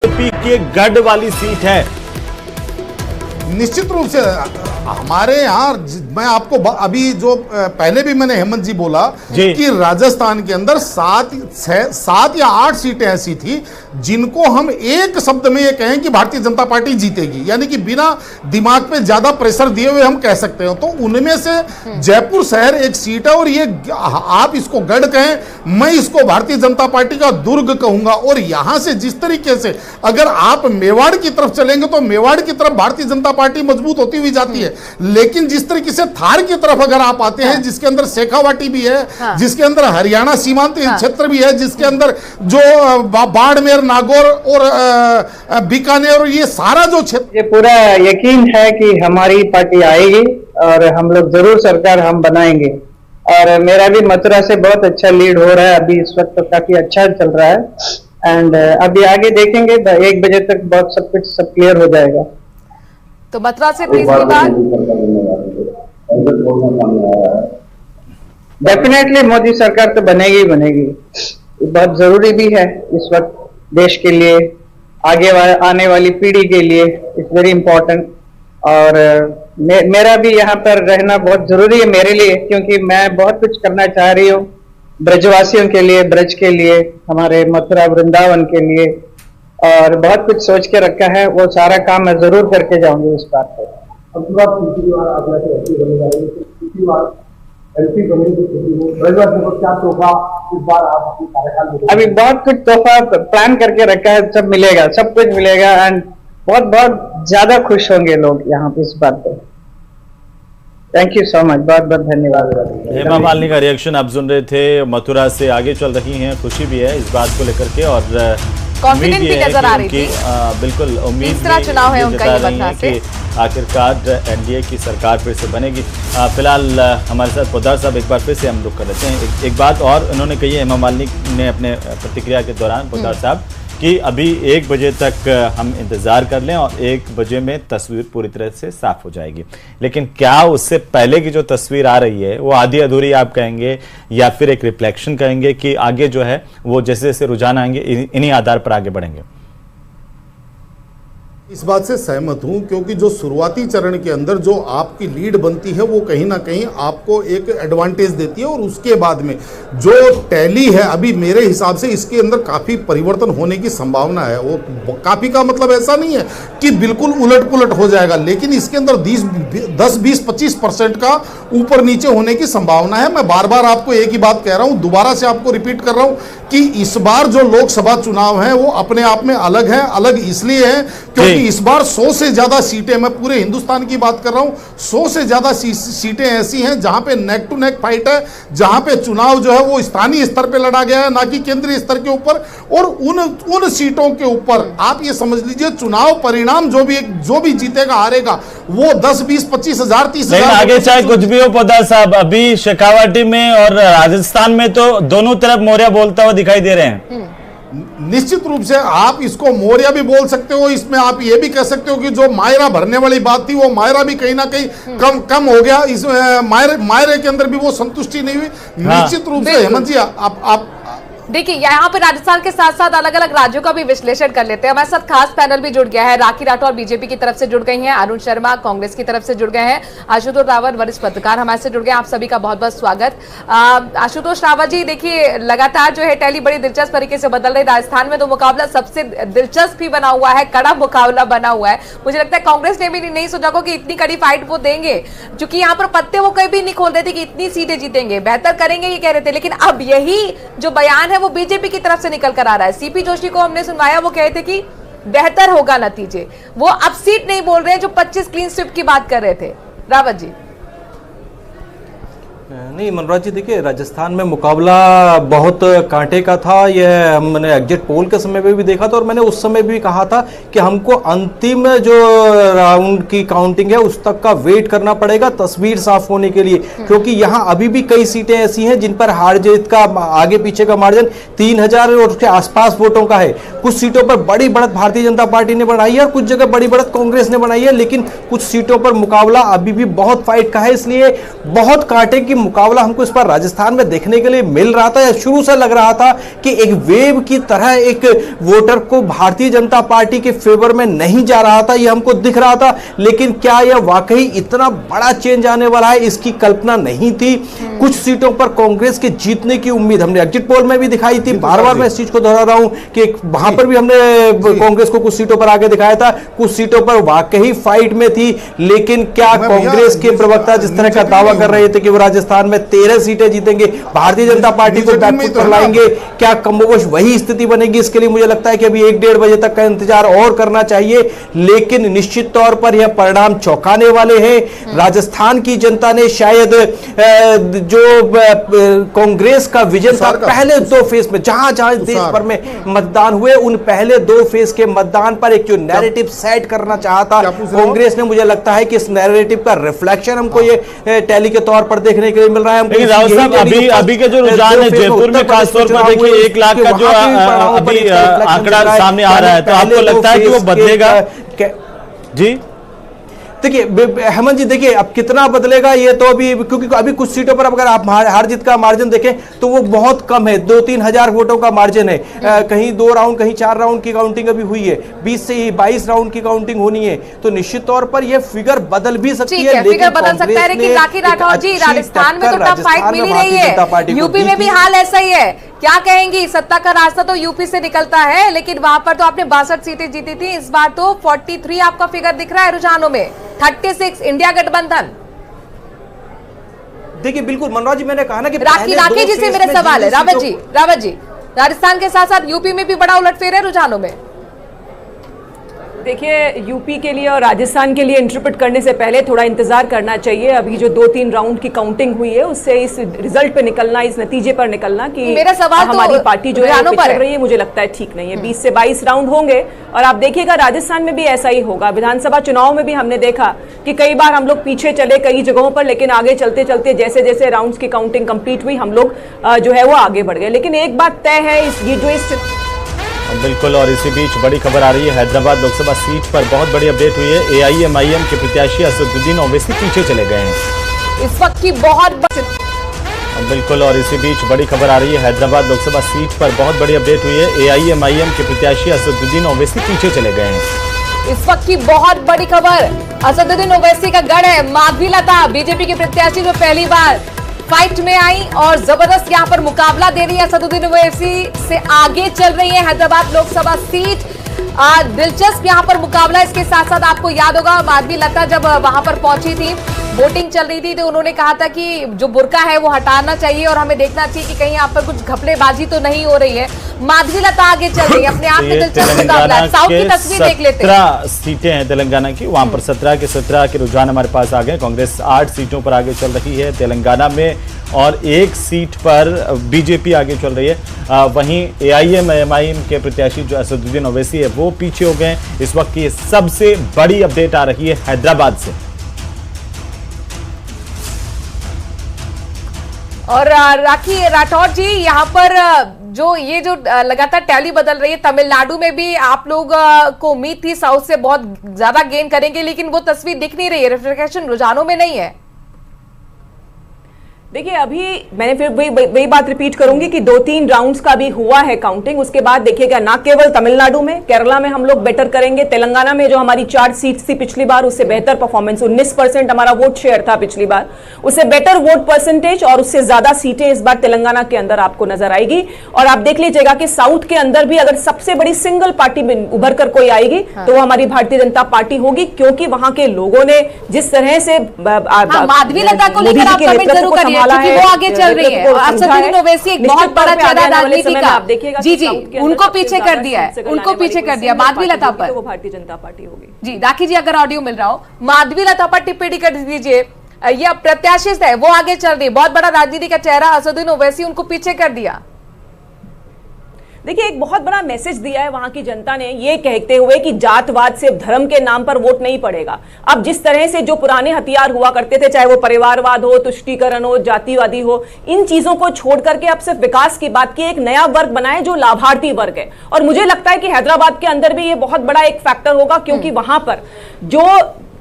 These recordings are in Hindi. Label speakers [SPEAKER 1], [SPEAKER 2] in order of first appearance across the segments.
[SPEAKER 1] बीजेपी की गढ़ वाली सीट है।
[SPEAKER 2] निश्चित रूप से हमारे यहाँ मैं आपको अभी जो पहले भी मैंने हेमंत जी बोला कि राजस्थान के अंदर 7 या 8 सीटें ऐसी थी जिनको हम एक शब्द में ये कहें कि भारतीय जनता पार्टी जीतेगी, यानी कि बिना दिमाग पे ज्यादा प्रेशर दिए हुए हम कह सकते हो। तो उनमें से जयपुर शहर एक सीट है और ये आप इसको गढ़ कहें, मैं इसको भारतीय जनता पार्टी का दुर्ग कहूंगा। और यहां से जिस तरीके से अगर आप मेवाड़ की तरफ चलेंगे तो मेवाड़ की तरफ भारतीय जनता पार्टी मजबूत होती हुई जाती है, लेकिन जिस तरीके से थार की तरफ अगर आप आते हैं जिसके अंदर शेखावाटी भी है, जिसके अंदर हरियाणा सीमांत क्षेत्र भी है, जिसके अंदर जो बाड़मेर, नागौर और बीकानेर, ये सारा जो क्षेत्र,
[SPEAKER 3] ये पूरा यकीन है कि हमारी पार्टी आएगी और हम लोग जरूर सरकार हम बनाएंगे। और मेरा भी मथुरा से बहुत अच्छा लीड हो रहा है, अभी इस वक्त तो काफी अच्छा चल रहा है। एंड अभी आगे देखेंगे 1 बजे तक बहुत सब क्लियर हो जाएगा।
[SPEAKER 4] तो मथुरा से तीसरी बार
[SPEAKER 3] डेफिनेटली मोदी सरकार तो बनेगी ही बनेगी, बहुत जरूरी भी है इस वक्त देश के लिए, आगे आने वाली पीढ़ी के लिए इट्स वेरी इंपॉर्टेंट। और मेरा भी यहाँ पर रहना बहुत जरूरी है मेरे लिए, क्योंकि मैं बहुत कुछ करना चाह रही हूँ ब्रजवासियों के लिए, ब्रज के लिए, हमारे मथुरा वृंदावन के लिए, और बहुत कुछ सोच के रखा है। वो सारा काम मैं जरूर करके जाऊंगी इस बात पर। अभी बहुत कुछ तोहफा प्लान करके रखा है, सब मिलेगा, सब कुछ मिलेगा। एंड बहुत बहुत ज्यादा खुश होंगे लोग यहाँ पे इस बात पे। थैंक यू सो मच, बहुत बहुत धन्यवाद।
[SPEAKER 1] हेमा मालिनी का रिएक्शन आप सुन रहे थे। मथुरा से आगे चल रही हैं, खुशी भी है इस बात को लेकर के और
[SPEAKER 4] कॉन्फिडेंट भी नजर आ रही थी।
[SPEAKER 1] बिल्कुल उम्मीद
[SPEAKER 4] तीसरा चुनाव है उनका ये मथुरा से
[SPEAKER 1] कि आखिरकार एनडीए की सरकार फिर से बनेगी। फिलहाल हमारे साथ पोद्दार साहब एक बार फिर से हम लोग कर लेते हैं। एक बात और उन्होंने कही है हेमा मालिनी ने अपने प्रतिक्रिया के दौरान, पोद्दार साहब, कि अभी 1 बजे तक हम इंतजार कर लें और 1 बजे में तस्वीर पूरी तरह से साफ हो जाएगी। लेकिन क्या उससे पहले की जो तस्वीर आ रही है वो आधी अधूरी आप कहेंगे या फिर एक रिफ्लेक्शन कहेंगे कि आगे जो है वो जैसे जैसे रुझान आएंगे इन्हीं आधार पर आगे बढ़ेंगे?
[SPEAKER 2] इस बात से सहमत हूं, क्योंकि जो शुरुआती चरण के अंदर जो आपकी लीड बनती है वो कहीं ना कहीं आपको एक एडवांटेज देती है, और उसके बाद में जो टैली है अभी मेरे हिसाब से इसके अंदर काफ़ी परिवर्तन होने की संभावना है। वो काफ़ी का मतलब ऐसा नहीं है कि बिल्कुल उलट पुलट हो जाएगा, लेकिन इसके अंदर 10-20-25% का ऊपर नीचे होने की संभावना है। मैं बार बार आपको एक ही बात कह रहा हूँ, दोबारा से आपको रिपीट कर रहा हूँ कि इस बार जो लोकसभा चुनाव है वो अपने आप में अलग है। अलग इसलिए है क्योंकि इस बार 100 से ज्यादा सीटें, मैं पूरे हिंदुस्तान की बात कर रहा हूं, 100 से ज्यादा सीटें ऐसी हैं जहां पे नेक टू नेक फाइट है, जहां पे चुनाव जो है वो स्थानीय स्तर पे लड़ा गया है, ना कि केंद्रीय स्तर के ऊपर। और उन सीटों के ऊपर आप ये समझ लीजिए चुनाव परिणाम जो भी जीतेगा हारेगा वो 10-20-25 हजार 30 हजार।
[SPEAKER 1] आगे चाहे कुछ भी हो पोद्दार साहब, अभी शेखावाटी में और राजस्थान में तो दोनों तरफ मौर्य बोलता हुआ दिखाई दे रहे हैं।
[SPEAKER 2] निश्चित रूप से आप इसको मौर्य भी बोल सकते हो, इसमें आप ये भी कह सकते हो कि जो मायरा भरने वाली बात थी वो मायरा भी कहीं ना कहीं कम हो गया। इस मायरे के अंदर भी वो संतुष्टि नहीं हुई। निश्चित रूप से हेमंत जी आप
[SPEAKER 4] देखिए यहाँ पे राजस्थान के साथ साथ अलग अलग राज्यों का भी विश्लेषण कर लेते हैं। हमारे साथ खास पैनल भी जुड़ गया है। राखी राठौर बीजेपी की तरफ से जुड़ गई हैं, अरुण शर्मा कांग्रेस की तरफ से जुड़ गए हैं, आशुतोष रावत वरिष्ठ पत्रकार हमारे से जुड़ गए। आप सभी का बहुत बहुत स्वागत। आशुतोष रावत जी, देखिए लगातार जो है टैली बड़ी दिलचस्प तरीके से बदल रही। राजस्थान में तो मुकाबला सबसे दिलचस्प भी बना हुआ है, कड़ा मुकाबला बना हुआ है। मुझे लगता है कांग्रेस ने भी नहीं सोचा हो कि इतनी कड़ी फाइट वो देंगे, क्योंकि यहाँ पर पत्ते वो कहीं भी नहीं खोल रहे थे कि इतनी सीटें जीतेंगे, बेहतर करेंगे ये कह रहे थे। लेकिन अब यही जो बयान है वो बीजेपी की तरफ से निकल कर आ रहा है। सीपी जोशी को हमने सुनवाया, वो कहे थे कि बेहतर होगा नतीजे। वो अब सीट नहीं बोल रहे हैं जो 25 क्लीन स्वीप की बात कर रहे थे। रावत जी
[SPEAKER 5] नहीं मनोज जी, देखिए राजस्थान में मुकाबला बहुत कांटे का था। यह मैंने एग्जिट पोल के समय पे भी देखा था और मैंने उस समय भी कहा था कि हमको अंतिम जो राउंड की काउंटिंग है उस तक का वेट करना पड़ेगा तस्वीर साफ होने के लिए, क्योंकि यहाँ अभी भी कई सीटें ऐसी हैं जिन पर हार जीत का आगे पीछे का मार्जिन 3000 और उसके आसपास वोटों का है। कुछ सीटों पर बड़ी बढ़त भारतीय जनता पार्टी ने बनाई है और कुछ जगह बड़ी बढ़त कांग्रेस ने बनाई है, लेकिन कुछ सीटों पर मुकाबला अभी भी बहुत फाइट का है। इसलिए बहुत कांटे की मुकाबला हमको इस बार राजस्थान में देखने के लिए मिल रहा था, या शुरू से लग रहा था कि एक वेव की तरह एक वोटर को भारतीय जनता पार्टी के फेवर में नहीं जा रहा था, यह हमको दिख रहा था। लेकिन क्या यह वाकई इतना बड़ा चेंज आने वाला है, इसकी कल्पना नहीं थी। कुछ सीटों पर कांग्रेस के जीतने की उम्मीद हमने एग्जिट पोल में भी दिखाई थी, बार बार मैं इस चीज को दोहरा रहा हूं कि वहां पर भी हमने कांग्रेस को कुछ सीटों पर आगे दिखाया था, कुछ सीटों पर वाकई फाइट में थी। लेकिन क्या कांग्रेस के प्रवक्ता जिस तरह का दावा कर रहे थे कि वो राजस्थान में 13 सीटें जीतेंगे, भारतीय जनता पार्टी को बैकफुट पर लाएंगे, क्या कमोबेश वही स्थिति बनेगी? इसके लिए मुझे लगता है कि अभी 1-1.5 बजे तक का इंतजार और करना चाहिए। लेकिन निश्चित तौर पर यह परिणाम चौंकाने वाले हैं। राजस्थान की जनता ने शायद जो कांग्रेस का विजन था पहले 2 फेज में, जहां जहां देश भर में मतदान हुए, उन पहले 2 फेज के मतदान पर एक जो नैरेटिव सेट करना चाहता कांग्रेस ने, मुझे लगता है कि इस नैरेटिव का रिफ्लेक्शन हमको ये टैली के तौर पर देखने के लिए मिल रहा है।
[SPEAKER 1] लेकिन रावत साहब, अभी के जो रुझान है जयपुर में खासतौर पर देखिए 1 लाख का जो अभी आंकड़ा सामने आ रहा है, तो आपको लगता है कि वो बदलेगा? जी
[SPEAKER 5] देखिए हेमंत जी, देखिए अब कितना बदलेगा ये तो अभी, क्योंकि अभी कुछ सीटों पर अगर आप हार जीत का मार्जिन देखें तो वो बहुत कम है, 2-3 हजार वोटों का मार्जिन है। कहीं 2 राउंड, कहीं 4 राउंड की काउंटिंग अभी हुई है, 20 से 22 राउंड की काउंटिंग होनी है। तो निश्चित तौर पर यह फिगर बदल भी सकती है,
[SPEAKER 4] फिगर बदल सकता है। लेकिन राखी राठौर जी, राजस्थान में तो टफ फाइट मिल ही रही है, यूपी में भी हाल ऐसा ही है, क्या कहेंगी? सत्ता का रास्ता तो यूपी से निकलता है, लेकिन वहां पर तो आपने 62 सीटें जीती थी, इस बार तो 43 आपका फिगर दिख रहा है रुझानों में, 36 इंडिया गठबंधन।
[SPEAKER 5] देखिए बिल्कुल मनोज जी, मैंने कहा ना कि
[SPEAKER 4] राखी जी से मेरा सवाल है, रावत जी, राजस्थान के साथ साथ यूपी में भी बड़ा उलटफेर है रुझानों में।
[SPEAKER 6] देखिए, यूपी के लिए और राजस्थान के लिए इंटरप्रेट करने से पहले थोड़ा इंतजार करना चाहिए। अभी जो 2-3 राउंड की काउंटिंग हुई है, उससे इस रिजल्ट पे निकलना, इस नतीजे पर निकलना कि
[SPEAKER 4] मेरा सवाल
[SPEAKER 6] हमारी
[SPEAKER 4] तो
[SPEAKER 6] पार्टी जो है पिछड़ रही है, मुझे लगता है ठीक नहीं है। 20 से 22 राउंड होंगे और आप देखिएगा राजस्थान में भी ऐसा ही होगा। विधानसभा चुनाव में भी हमने देखा कि कई बार हम लोग पीछे चले कई जगहों पर, लेकिन आगे चलते चलते जैसे जैसे राउंड्स की काउंटिंग कंप्लीट हुई, हम लोग जो है वो आगे बढ़ गए। लेकिन एक बात तय है, ये जो इस
[SPEAKER 1] बिल्कुल, और इसी बीच बड़ी खबर आ रही है, हैदराबाद लोकसभा सीट पर बहुत बड़ी अपडेट हुई है। AIMIM के प्रत्याशी असदुद्दीन ओवैसी पीछे चले गए हैं
[SPEAKER 4] इस वक्त की बहुत
[SPEAKER 1] बिल्कुल, और इसी बीच बड़ी खबर आ रही है, हैदराबाद लोकसभा सीट पर बहुत बड़ी अपडेट हुई है। AIMIM के प्रत्याशी असदुद्दीन ओवैसी पीछे चले गए हैं
[SPEAKER 4] इस वक्त की बहुत बड़ी खबर। असदुद्दीन ओवैसी का गढ़ है माधवी लता, बीजेपी के प्रत्याशी जो पहली बार फाइट में आई और जबरदस्त यहां पर मुकाबला दे रही है, असदुद्दीन ओवैसी से आगे चल रही है हैदराबाद लोकसभा सीट। दिलचस्प यहां पर मुकाबला। इसके साथ साथ आपको याद होगा माधवी लता जब वहां पर पहुंची थी, वोटिंग चल रही थी, तो उन्होंने कहा था कि जो बुर्का है वो हटाना चाहिए और हमें देखना चाहिए कि कहीं यहाँ पर कुछ घपलेबाजी तो नहीं हो रही है। माधवी लता आगे चल रही है, अपने आप में दिलचस्प मुकाबला है। साउथ की तस्वीर देख लेते हैं।
[SPEAKER 1] 17 सीटें हैं तेलंगाना की, वहां पर 17 के 17 के रुझान हमारे पास आ गए। कांग्रेस 8 सीटों पर आगे चल रही है तेलंगाना में, और 1 सीट पर बीजेपी आगे चल रही है। वहीं AIMIM के प्रत्याशी जो असदुद्दीन ओवैसी है वो पीछे हो गए। इस वक्त की सबसे बड़ी अपडेट आ रही है हैदराबाद से।
[SPEAKER 4] और राखी राठौर जी, यहाँ पर जो लगातार टैली बदल रही है, तमिलनाडु में भी आप लोग को उम्मीद थी साउथ से बहुत ज्यादा गेन करेंगे, लेकिन वो तस्वीर दिख नहीं रही है, रिफ्लेक्शन रुझानों में नहीं है।
[SPEAKER 6] देखिए, अभी मैंने फिर वही बात रिपीट करूंगी कि 2-3 राउंड्स का भी हुआ है काउंटिंग। उसके बाद देखिएगा, ना केवल तमिलनाडु में, केरला में हम लोग बेटर करेंगे, तेलंगाना में जो हमारी 4 सीट्स थी पिछली बार उससे बेहतर परफॉर्मेंस, 19% हमारा वोट शेयर था पिछली बार, उससे बेटर वोट परसेंटेज और उससे ज्यादा सीटें इस बार तेलंगाना के अंदर आपको नजर आएगी। और आप देख लीजिएगा कि साउथ के अंदर भी अगर सबसे बड़ी सिंगल पार्टी उभर कर कोई आएगी तो वो हमारी भारतीय जनता पार्टी होगी, क्योंकि वहां के लोगों ने जिस तरह से
[SPEAKER 4] माधवी लता को लेकर आप कमेंट जरूर करिए, क्योंकि वो आगे चल रही है। असदुद्दीन ओवैसी एक बहुत बड़ा चेहरा राजनीति का, जी उनको पीछे कर दिया है, उनको पीछे कर दिया माधवी लता पर,
[SPEAKER 6] वो भारतीय जनता पार्टी होगी।
[SPEAKER 4] जी राखी जी, अगर ऑडियो मिल रहा हो, माधवी लता पर टिप्पणी कर दीजिए। ये प्रत्याशी है, वो आगे चल रही है, बहुत बड़ा राजनीति का चेहरा असदुद्दीन ओवैसी, उनको पीछे कर दिया।
[SPEAKER 6] देखिए, एक बहुत बड़ा मैसेज दिया है वहां की जनता ने, ये कहते हुए कि जातवाद से धर्म के नाम पर वोट नहीं पड़ेगा। अब जिस तरह से जो पुराने हथियार हुआ करते थे, चाहे वो परिवारवाद हो, तुष्टीकरण हो, जातिवादी हो, इन चीजों को छोड़ करके अब सिर्फ विकास की बात की, एक नया वर्ग बनाए जो लाभार्थी वर्ग है। और मुझे लगता है कि हैदराबाद के अंदर भी ये बहुत बड़ा एक फैक्टर होगा, क्योंकि वहां पर जो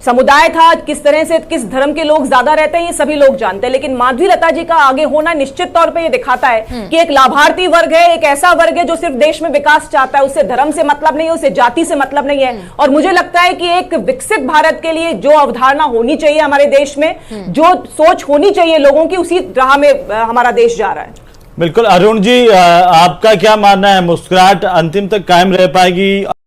[SPEAKER 6] समुदाय था, किस तरह से किस धर्म के लोग ज्यादा रहते हैं ये सभी लोग जानते हैं, लेकिन माधवी लता जी का आगे होना निश्चित तौर पे ये दिखाता है कि एक लाभार्थी वर्ग है, एक ऐसा वर्ग है जो सिर्फ देश में विकास चाहता है, उससे धर्म से मतलब नहीं है, उससे जाति से मतलब नहीं है। और मुझे लगता है कि एक विकसित भारत के लिए जो अवधारणा होनी चाहिए हमारे देश में, जो सोच होनी चाहिए लोगों की, उसी राह में हमारा देश जा रहा है।
[SPEAKER 1] बिल्कुल। अरुण जी, आपका क्या मानना है, मुस्कुराहट अंतिम तक कायम रह पाएगी?